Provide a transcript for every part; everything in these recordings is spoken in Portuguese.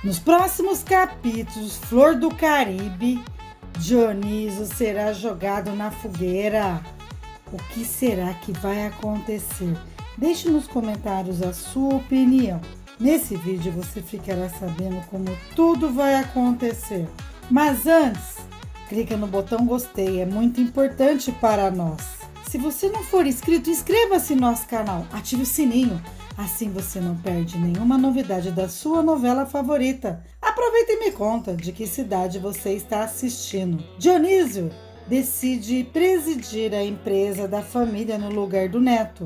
Nos próximos capítulos, Flor do Caribe, Dionísio será jogado na fogueira. O que será que vai acontecer? Deixe nos comentários a sua opinião. Nesse vídeo você ficará sabendo como tudo vai acontecer. Mas antes, clica no botão gostei, é muito importante para nós. Se você não for inscrito, inscreva-se no nosso canal, ative o sininho. Assim você não perde nenhuma novidade da sua novela favorita. Aproveita e me conta de que cidade você está assistindo. Dionísio decide presidir a empresa da família no lugar do neto.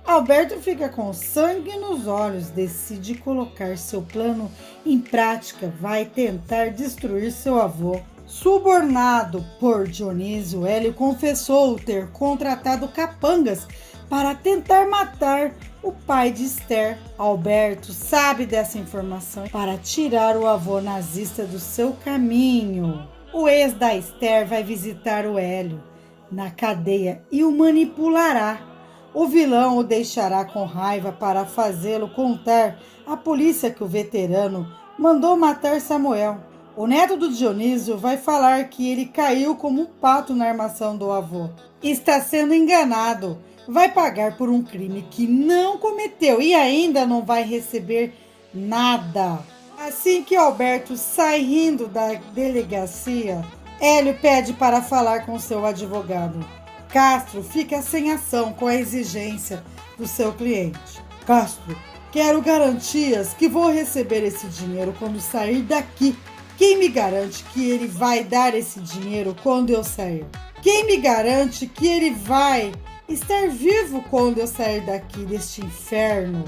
Alberto fica com sangue nos olhos, decide colocar seu plano em prática, vai tentar destruir seu avô. Subornado por Dionísio, Hélio confessou ter contratado capangas para tentar matar o pai de Esther. Alberto sabe dessa informação para tirar o avô nazista do seu caminho. O ex da Esther vai visitar o Hélio na cadeia e o manipulará. O vilão o deixará com raiva para fazê-lo contar à polícia que o veterano mandou matar Samuel. O neto do Dionísio vai falar que ele caiu como um pato na armação do avô. Está sendo enganado. Vai pagar por um crime que não cometeu e ainda não vai receber nada. Assim que Alberto sai rindo da delegacia, Hélio pede para falar com seu advogado. Castro fica sem ação com a exigência do seu cliente. Castro, quero garantias que vou receber esse dinheiro quando sair daqui. Quem me garante que ele vai dar esse dinheiro quando eu sair? Quem me garante que ele vai estar vivo quando eu sair daqui deste inferno?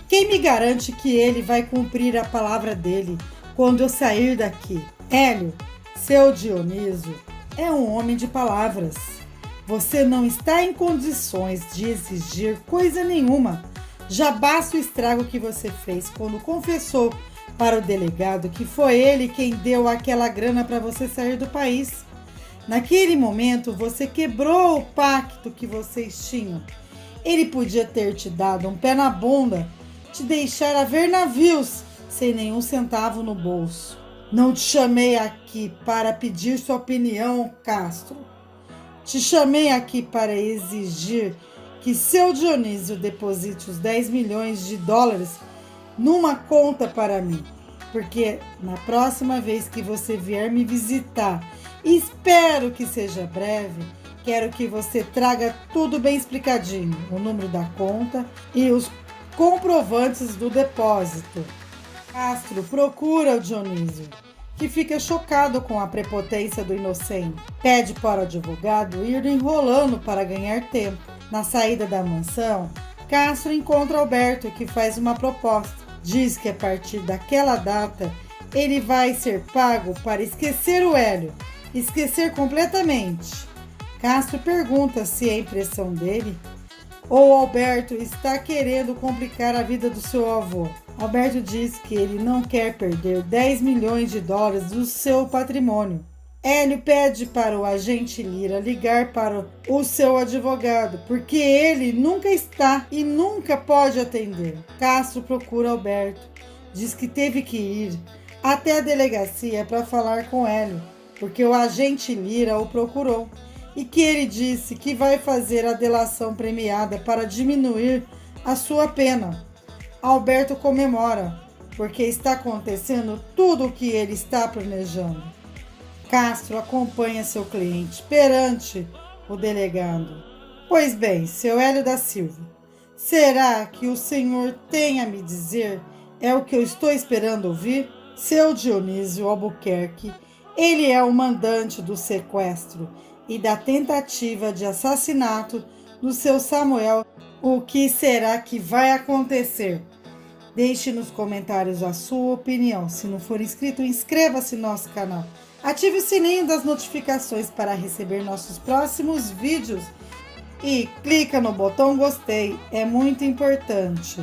Quem me garante que ele vai cumprir a palavra dele quando eu sair daqui? Hélio, seu Dionísio é um homem de palavras. Você não está em condições de exigir coisa nenhuma. Já basta o estrago que você fez quando confessou para o delegado que foi ele quem deu aquela grana para você sair do país. Naquele momento, você quebrou o pacto que vocês tinham. Ele podia ter te dado um pé na bunda, te deixar a ver navios, sem nenhum centavo no bolso. Não te chamei aqui para pedir sua opinião, Castro. Te chamei aqui para exigir que seu Dionísio deposite os 10 milhões de dólares numa conta para mim. Porque na próxima vez que você vier me visitar, espero que seja breve, quero que você traga tudo bem explicadinho, o número da conta e os comprovantes do depósito. Castro procura o Dionísio, que fica chocado com a prepotência do inocente. Pede para o advogado ir enrolando para ganhar tempo. Na saída da mansão, Castro encontra Alberto, que faz uma proposta. Diz que a partir daquela data ele vai ser pago para esquecer o Hélio. Esquecer completamente. Castro pergunta se é impressão dele ou Alberto está querendo complicar a vida do seu avô. Alberto diz que ele não quer perder 10 milhões de dólares do seu patrimônio. Hélio pede para o agente Lira ligar para o seu advogado, porque ele nunca está e nunca pode atender. Castro procura Alberto, diz que teve que ir até a delegacia para falar com Hélio, porque o agente Lira o procurou e que ele disse que vai fazer a delação premiada para diminuir a sua pena. Alberto comemora, porque está acontecendo tudo o que ele está planejando. Castro acompanha seu cliente perante o delegado. Pois bem, seu Hélio da Silva, será que o senhor tem a me dizer? É o que eu estou esperando ouvir? Seu Dionísio Albuquerque, ele é o mandante do sequestro e da tentativa de assassinato do seu Samuel. O que será que vai acontecer? Deixe nos comentários a sua opinião. Se não for inscrito, inscreva-se no nosso canal. Ative o sininho das notificações para receber nossos próximos vídeos e clica no botão gostei, é muito importante.